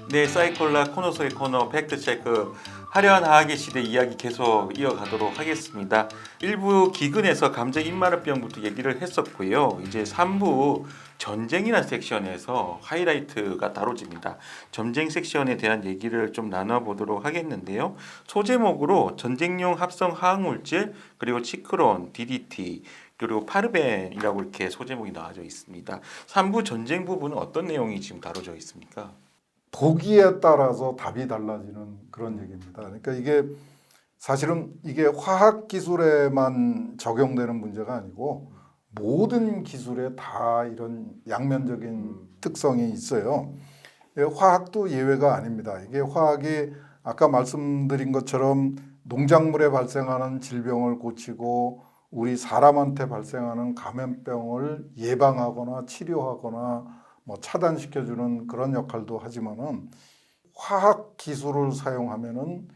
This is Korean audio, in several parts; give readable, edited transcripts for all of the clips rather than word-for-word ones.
네, 사이콜라 코너 속의 코너 팩트체크 화려한 화학의 시대 이야기 계속 이어가도록 하겠습니다. 1부 기근에서 감정 입마르병부터 얘기를 했었고요. 이제 3부 전쟁이라는 섹션에서 하이라이트가 다뤄집니다. 전쟁 섹션에 대한 얘기를 좀 나눠보도록 하겠는데요. 소제목으로 전쟁용 합성 화학물질 그리고 치크론, DDT 그리고 파르벤이라고 이렇게 소제목이 나와져 있습니다. 3부 전쟁 부분은 어떤 내용이 지금 다뤄져 있습니까? 보기에 따라서 답이 달라지는 그런 얘기입니다. 그러니까 이게 사실은 이게 화학 기술에만 적용되는 문제가 아니고 모든 기술에 다 이런 양면적인 특성이 있어요. 화학도 예외가 아닙니다. 이게 화학이 아까 말씀드린 것처럼 농작물에 발생하는 질병을 고치고 우리 사람한테 발생하는 감염병을 예방하거나 치료하거나 뭐 차단시켜주는 그런 역할도 하지만은 화학 기술을 사용하면은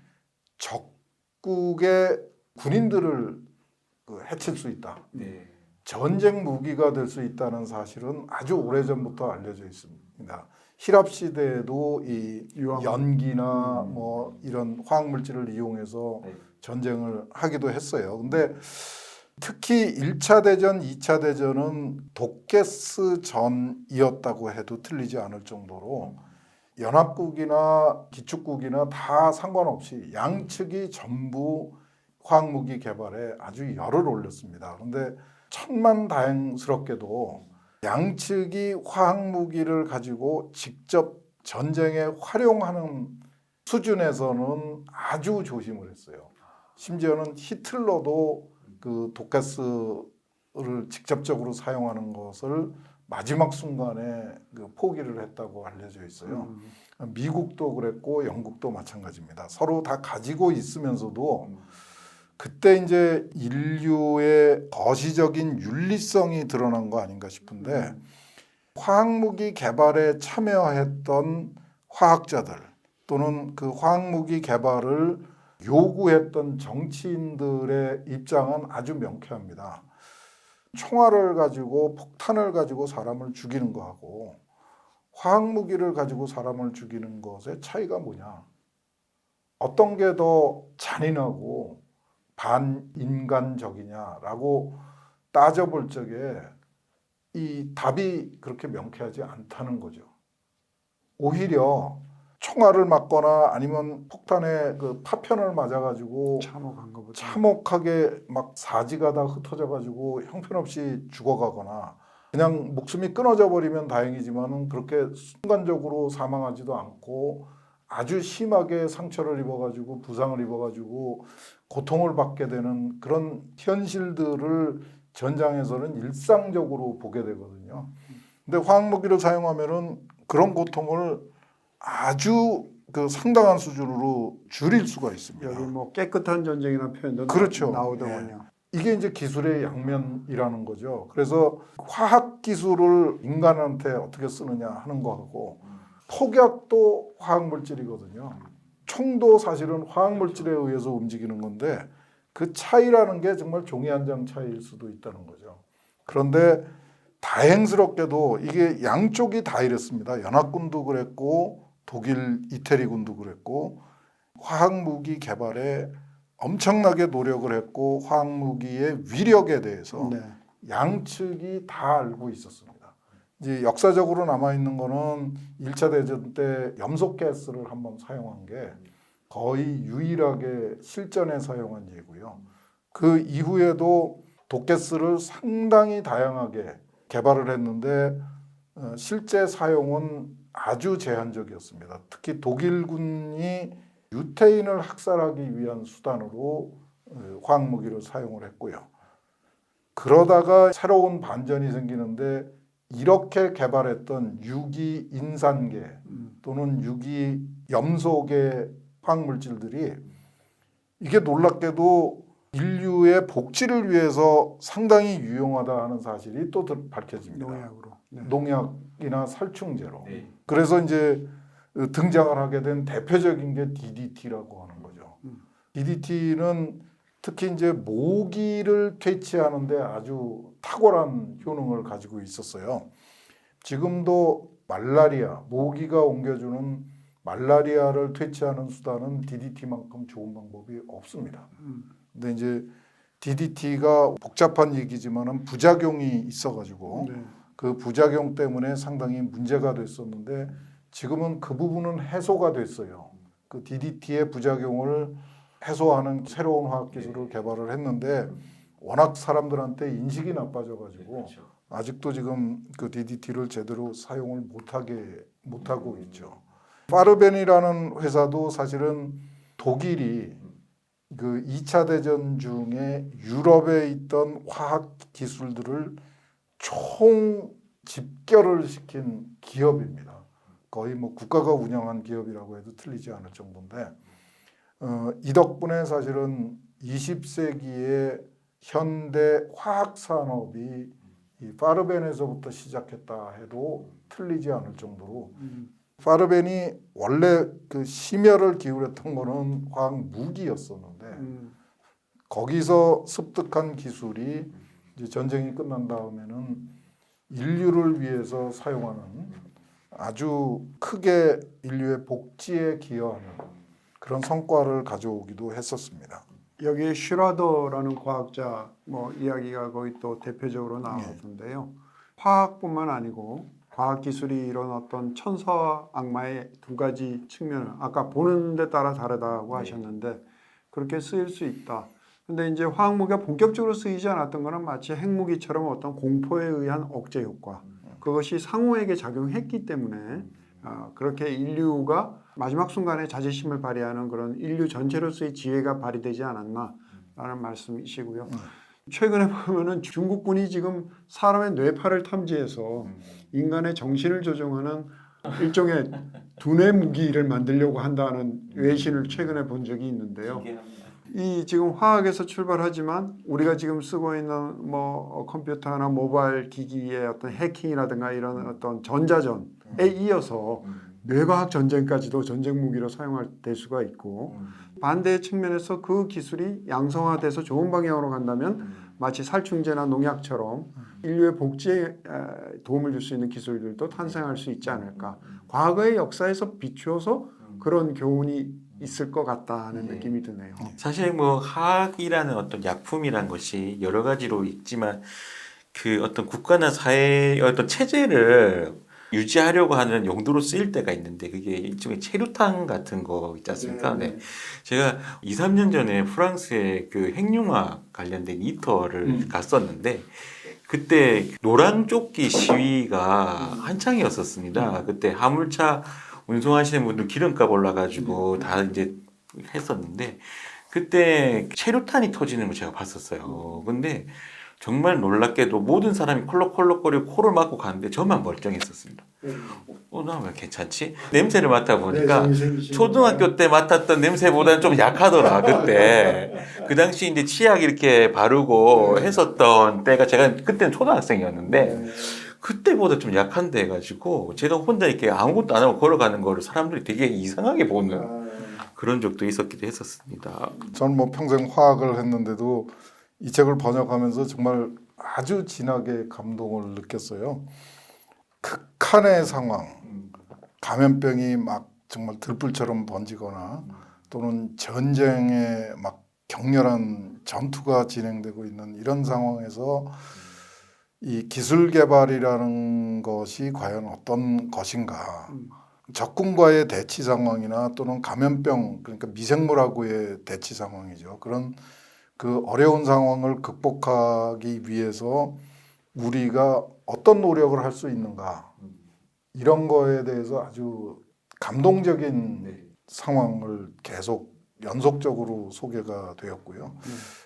적국의 군인들을 해칠 수 있다. 네. 전쟁 무기가 될 수 있다는 사실은 아주 오래전부터 알려져 있습니다. 히랍 시대에도 이 연기나 뭐 이런 화학 물질을 이용해서 네. 전쟁을 하기도 했어요. 근데 특히 1차 대전, 2차 대전은 독가스 전이었다고 해도 틀리지 않을 정도로 연합국이나 기축국이나 다 상관없이 양측이 전부 화학무기 개발에 아주 열을 올렸습니다. 그런데 천만다행스럽게도 양측이 화학무기를 가지고 직접 전쟁에 활용하는 수준에서는 아주 조심을 했어요. 심지어는 히틀러도 그 독가스를 직접적으로 사용하는 것을 마지막 순간에 그 포기를 했다고 알려져 있어요. 미국도 그랬고 영국도 마찬가지입니다. 서로 다 가지고 있으면서도 그때 이제 인류의 거시적인 윤리성이 드러난 거 아닌가 싶은데 화학무기 개발에 참여했던 화학자들 또는 그 화학무기 개발을 요구했던 정치인들의 입장은 아주 명쾌합니다. 총알을 가지고 폭탄을 가지고 사람을 죽이는 거하고 화학무기를 가지고 사람을 죽이는 것의 차이가 뭐냐? 어떤 게 더 잔인하고 반인간적이냐라고 따져볼 적에 이 답이 그렇게 명쾌하지 않다는 거죠. 오히려 총알을 맞거나 아니면 폭탄에 그 파편을 맞아가지고 참혹한 것보다 참혹하게 막 사지가 다 흩어져가지고 형편없이 죽어가거나 그냥 목숨이 끊어져 버리면 다행이지만은 그렇게 순간적으로 사망하지도 않고 아주 심하게 상처를 입어가지고 부상을 입어가지고 고통을 받게 되는 그런 현실들을 전장에서는 일상적으로 보게 되거든요. 근데 화학무기를 사용하면은 그런 고통을 아주 그 상당한 수준으로 줄일 수가 있습니다. 여기 뭐 깨끗한 전쟁이라는 표현도 그렇죠. 나오더군요. 이게 이제 기술의 양면이라는 거죠. 그래서 화학 기술을 인간한테 어떻게 쓰느냐 하는 거하고 폭약도 화학 물질이거든요. 총도 사실은 화학 물질에 의해서 움직이는 건데 그 차이라는 게 정말 종이 한 장 차이일 수도 있다는 거죠. 그런데 다행스럽게도 이게 양쪽이 다 이랬습니다. 연합군도 그랬고 독일 이태리군도 그랬고 화학무기 개발에 엄청나게 노력을 했고 화학무기의 위력에 대해서 네. 양측이 다 알고 있었습니다. 이제 역사적으로 남아있는 거는 1차 대전 때 염소가스를 한번 사용한 게 거의 유일하게 실전에 사용한 예고요. 그 이후에도 독가스를 상당히 다양하게 개발을 했는데 실제 사용은 아주 제한적이었습니다. 특히 독일군이 유태인을 학살하기 위한 수단으로 화학무기를 사용을 했고요. 그러다가 새로운 반전이 생기는데 이렇게 개발했던 유기 인산계 또는 유기 염소계 화학물질들이 이게 놀랍게도 인류의 복지를 위해서 상당히 유용하다 하는 사실이 또 밝혀집니다. 농약으로. 네. 농약이나 살충제로. 네. 그래서 이제 등장을 하게 된 대표적인 게 DDT라고 하는 거죠. DDT는 특히 이제 모기를 퇴치하는데 아주 탁월한 효능을 가지고 있었어요. 지금도 말라리아, 모기가 옮겨주는 말라리아를 퇴치하는 수단은 DDT만큼 좋은 방법이 없습니다. 근데 이제 DDT가 복잡한 얘기지만은 부작용이 있어가지고 네. 그 부작용 때문에 상당히 문제가 됐었는데 지금은 그 부분은 해소가 됐어요. 그 DDT의 부작용을 해소하는 새로운 화학 기술을 개발을 했는데 워낙 사람들한테 인식이 나빠져가지고 아직도 지금 그 DDT를 제대로 사용을 못하고 있죠. 파르벤이라는 회사도 사실은 독일이 그 2차 대전 중에 유럽에 있던 화학 기술들을 총 집결을 시킨 기업입니다. 거의 뭐 국가가 운영한 기업이라고 해도 틀리지 않을 정도인데 이 덕분에 사실은 20세기의 현대 화학 산업이 이 파르벤에서부터 시작했다 해도 틀리지 않을 정도로 파르벤이 원래 그 심혈을 기울였던 거는 화학 무기였었는데 거기서 습득한 기술이 이제 전쟁이 끝난 다음에는 인류를 위해서 사용하는 아주 크게 인류의 복지에 기여하는 그런 성과를 가져오기도 했었습니다. 여기에 슈라더라는 과학자 뭐 이야기가 거의 또 대표적으로 나오던데요. 화학뿐만 아니고 과학 기술이 이런 어떤 천사와 악마의 두 가지 측면을 아까 보는 데 따라 다르다고 하셨는데 그렇게 쓰일 수 있다. 근데 이제 화학무기가 본격적으로 쓰이지 않았던 거는 마치 핵무기처럼 어떤 공포에 의한 억제 효과. 그것이 상호에게 작용했기 때문에 그렇게 인류가 마지막 순간에 자제심을 발휘하는 그런 인류 전체로서의 지혜가 발휘되지 않았나라는 말씀이시고요. 최근에 보면은 중국군이 지금 사람의 뇌파를 탐지해서 인간의 정신을 조종하는 일종의 두뇌 무기를 만들려고 한다는 외신을 최근에 본 적이 있는데요. 이 지금 화학에서 출발하지만 우리가 지금 쓰고 있는 뭐 컴퓨터나 모바일 기기의 어떤 해킹이라든가 이런 어떤 전자전에 이어서 뇌과학 전쟁까지도 전쟁 무기로 사용될 수가 있고 반대의 측면에서 그 기술이 양성화돼서 좋은 방향으로 간다면 마치 살충제나 농약처럼 인류의 복지에 도움을 줄 수 있는 기술들도 탄생할 수 있지 않을까. 과거의 역사에서 비추어서 그런 교훈이 있을 것 같다는 느낌이 드네요. 사실 뭐 화학이라는 어떤 약품이란 것이 여러 가지로 있지만 그 어떤 국가나 사회의 어떤 체제를 유지하려고 하는 용도로 쓰일 때가 있는데 그게 일종의 체류탄 같은 거 있지 않습니까? 네. 제가 2, 3년 전에 프랑스의 그 핵융합 관련된 이터를 갔었는데 그때 노란조끼 시위가 한창이었었습니다. 그때 화물차 운송하시는 분들 기름값 올라가지고 다 이제 했었는데 그때 체류탄이 터지는 걸 제가 봤었어요. 근데 정말 놀랍게도 모든 사람이 콜록콜록거리고 코를 막고 가는데 저만 멀쩡했었습니다. 나 왜 괜찮지? 냄새를 맡아보니까 초등학교 때 맡았던 냄새보다는 좀 약하더라 그때. 그 당시 이제 치약 이렇게 바르고 했었던 때가 제가 그때는 초등학생이었는데 그때보다 좀 약한데 해가지고 제가 혼자 이렇게 아무것도 안 하고 걸어가는 거를 사람들이 되게 이상하게 보는 그런 적도 있었기도 했었습니다. 저는 뭐 평생 화학을 했는데도 이 책을 번역하면서 정말 아주 진하게 감동을 느꼈어요. 극한의 상황, 감염병이 막 정말 들불처럼 번지거나 또는 전쟁에 막 격렬한 전투가 진행되고 있는 이런 상황에서 이 기술 개발이라는 것이 과연 어떤 것인가? 적군과의 대치 상황이나 또는 감염병 그러니까 미생물하고의 대치 상황이죠. 그런 그 어려운 상황을 극복하기 위해서 우리가 어떤 노력을 할 수 있는가 이런 거에 대해서 아주 감동적인 상황을 계속 연속적으로 소개가 되었고요.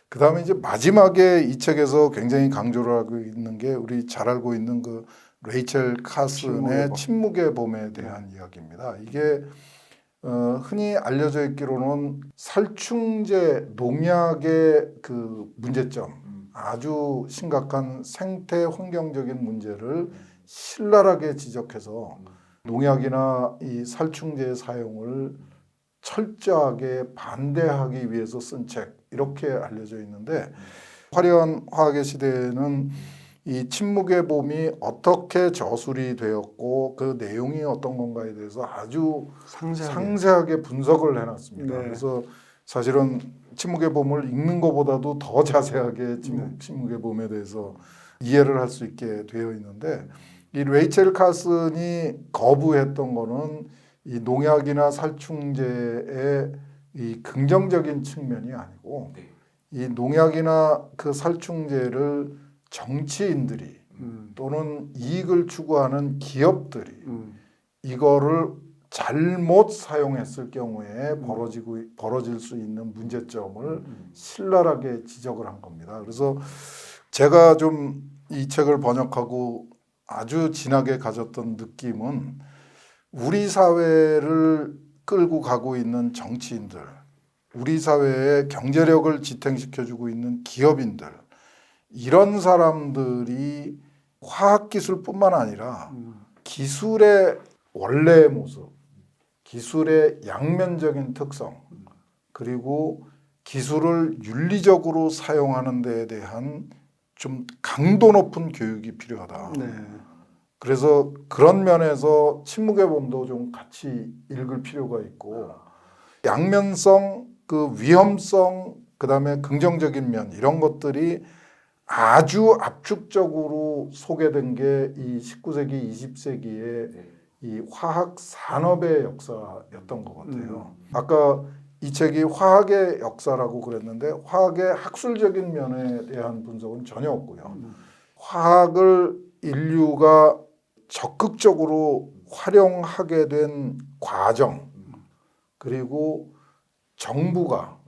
그 다음에 이제 마지막에 이 책에서 굉장히 강조를 하고 있는 게 우리 잘 알고 있는 그 레이첼 카슨의 침묵의 봄에 대한 이야기입니다. 이게 흔히 알려져 있기로는 살충제 농약의 그 문제점 아주 심각한 생태 환경적인 문제를 신랄하게 지적해서 농약이나 이 살충제의 사용을 철저하게 반대하기 위해서 쓴 책 이렇게 알려져 있는데 화려한 화학의 시대에는 이 침묵의 봄이 어떻게 저술이 되었고 그 내용이 어떤 건가에 대해서 아주 상세하게 분석을 해놨습니다. 네. 그래서 사실은 침묵의 봄을 읽는 것보다도 더 자세하게 침묵의 봄에 대해서 이해를 할 수 있게 되어 있는데 이 레이첼 카슨이 거부했던 거는 이 농약이나 살충제의 이 긍정적인 측면이 아니고 이 농약이나 그 살충제를 정치인들이 또는 이익을 추구하는 기업들이 이거를 잘못 사용했을 경우에 벌어질 수 있는 문제점을 신랄하게 지적을 한 겁니다. 그래서 제가 좀 이 책을 번역하고 아주 진하게 가졌던 느낌은 우리 사회를 끌고 가고 있는 정치인들, 우리 사회의 경제력을 지탱시켜주고 있는 기업인들, 이런 사람들이 화학기술뿐만 아니라 기술의 원래의 모습, 기술의 양면적인 특성, 그리고 기술을 윤리적으로 사용하는 데에 대한 좀 강도 높은 교육이 필요하다. 네. 그래서 그런 면에서 침묵의 봄도 좀 같이 읽을 필요가 있고 양면성, 그 위험성, 그다음에 긍정적인 면 이런 것들이 아주 압축적으로 소개된 게 이 19세기, 20세기의 이 화학 산업의 역사였던 것 같아요. 아까 이 책이 화학의 역사라고 그랬는데 화학의 학술적인 면에 대한 분석은 전혀 없고요. 화학을 인류가 적극적으로 활용하게 된 과정, 그리고 정부가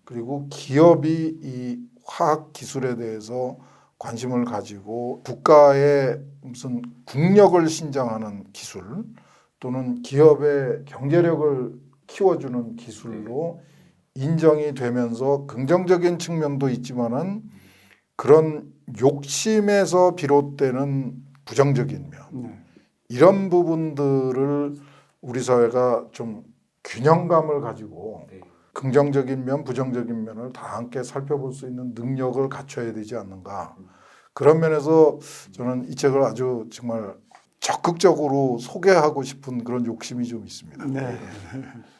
그리고 기업이 이 화학 기술에 대해서 관심을 가지고 국가의 무슨 국력을 신장하는 기술 또는 기업의 경제력을 키워주는 기술로 인정이 되면서 긍정적인 측면도 있지만은 그런 욕심에서 비롯되는 부정적인 면 이런 부분들을 우리 사회가 좀 균형감을 가지고 긍정적인 면, 부정적인 면을 다 함께 살펴볼 수 있는 능력을 갖춰야 되지 않는가. 그런 면에서 저는 이 책을 아주 정말 적극적으로 소개하고 싶은 그런 욕심이 좀 있습니다. 네.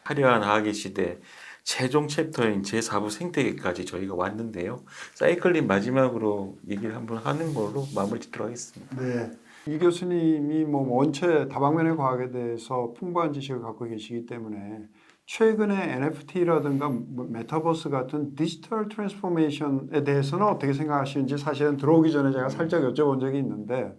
화려한 화학의 시대 최종 챕터인 제4부 생태계까지 저희가 왔는데요. 사이클린 마지막으로 얘기를 한번 하는 걸로 마무리 짓도록 하겠습니다. 네. 이 교수님이 뭐 원체 다방면의 과학에 대해서 풍부한 지식을 갖고 계시기 때문에 최근에 NFT라든가 메타버스 같은 디지털 트랜스포메이션에 대해서는 어떻게 생각하시는지 사실은 들어오기 전에 제가 살짝 여쭤본 적이 있는데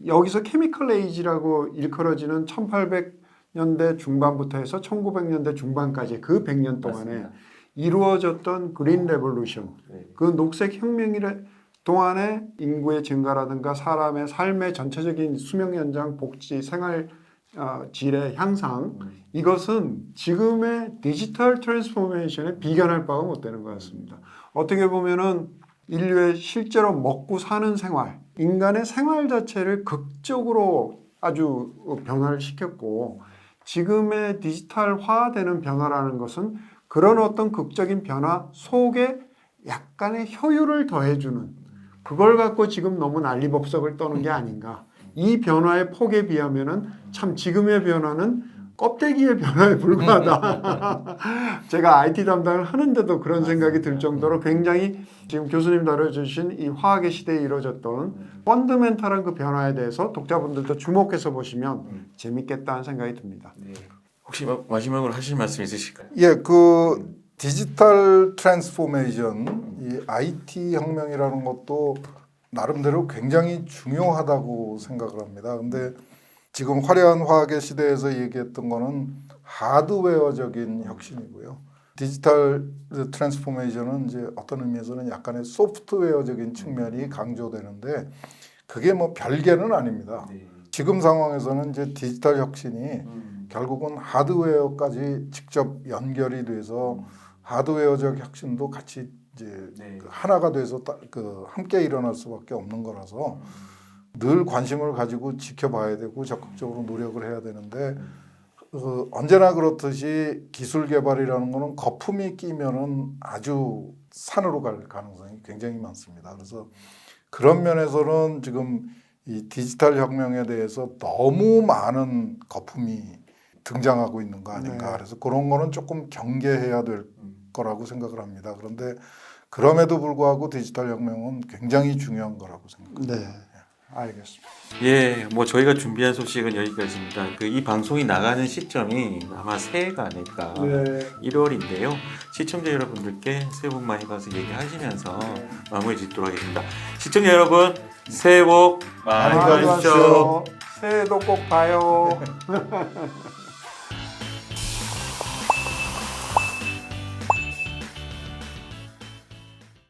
여기서 케미컬 에이지라고 일컬어지는 1800년대 중반부터 해서 1900년대 중반까지 그 100년 동안에 맞습니다. 이루어졌던 그린 레볼루션, 그 녹색 혁명이래 동안에 인구의 증가라든가 사람의 삶의 전체적인 수명 연장, 복지, 생활 질의 향상 이것은 지금의 디지털 트랜스포메이션에 비견할 바가 못 되는 것 같습니다. 어떻게 보면은 인류의 실제로 먹고 사는 생활, 인간의 생활 자체를 극적으로 아주 변화를 시켰고 지금의 디지털화되는 변화라는 것은 그런 어떤 극적인 변화 속에 약간의 효율을 더해주는 그걸 갖고 지금 너무 난리법석을 떠는 게 아닌가. 이 변화의 폭에 비하면은 참 지금의 변화는 껍데기의 변화에 불과하다. 제가 IT 담당을 하는데도 그런 생각이 들 정도로 굉장히 지금 교수님 다뤄주신 이 화학의 시대에 이루어졌던 펀더멘탈한 그 변화에 대해서 독자분들도 주목해서 보시면 재밌겠다는 생각이 듭니다. 혹시 마지막으로 하실 말씀 있으실까요? 예, 그 디지털 트랜스포메이션, 이 IT 혁명이라는 것도 나름대로 굉장히 중요하다고 생각을 합니다. 근데 지금 화려한 화학의 시대에서 얘기했던 거는 하드웨어적인 혁신이고요. 디지털 트랜스포메이션은 이제 어떤 의미에서는 약간의 소프트웨어적인 측면이 강조되는데 그게 뭐 별개는 아닙니다. 지금 상황에서는 이제 디지털 혁신이 결국은 하드웨어까지 직접 연결이 돼서 하드웨어적 혁신도 같이 이제 그 하나가 돼서 그 함께 일어날 수밖에 없는 거라서 늘 관심을 가지고 지켜봐야 되고 적극적으로 노력을 해야 되는데 언제나 그렇듯이 기술 개발이라는 거는 거품이 끼면은 아주 산으로 갈 가능성이 굉장히 많습니다. 그래서 그런 면에서는 지금 이 디지털 혁명에 대해서 너무 많은 거품이 등장하고 있는 거 아닌가. 네. 그래서 그런 거는 조금 경계해야 될 거라고 생각을 합니다. 그런데 그럼에도 불구하고 디지털 혁명은 굉장히 중요한 거라고 생각합니다. 네, 알겠습니다. 예, 뭐 저희가 준비한 소식은 여기까지입니다. 그 이 방송이 나가는 시점이 아마 새해가 아닐까. 네. 1월인데요. 시청자 여러분들께 새해 복 많이 받아서 얘기하시면서 마무리 짓도록 하겠습니다. 시청자 여러분, 새해 복 많이 많이 받으십시오. 새해도 꼭 봐요.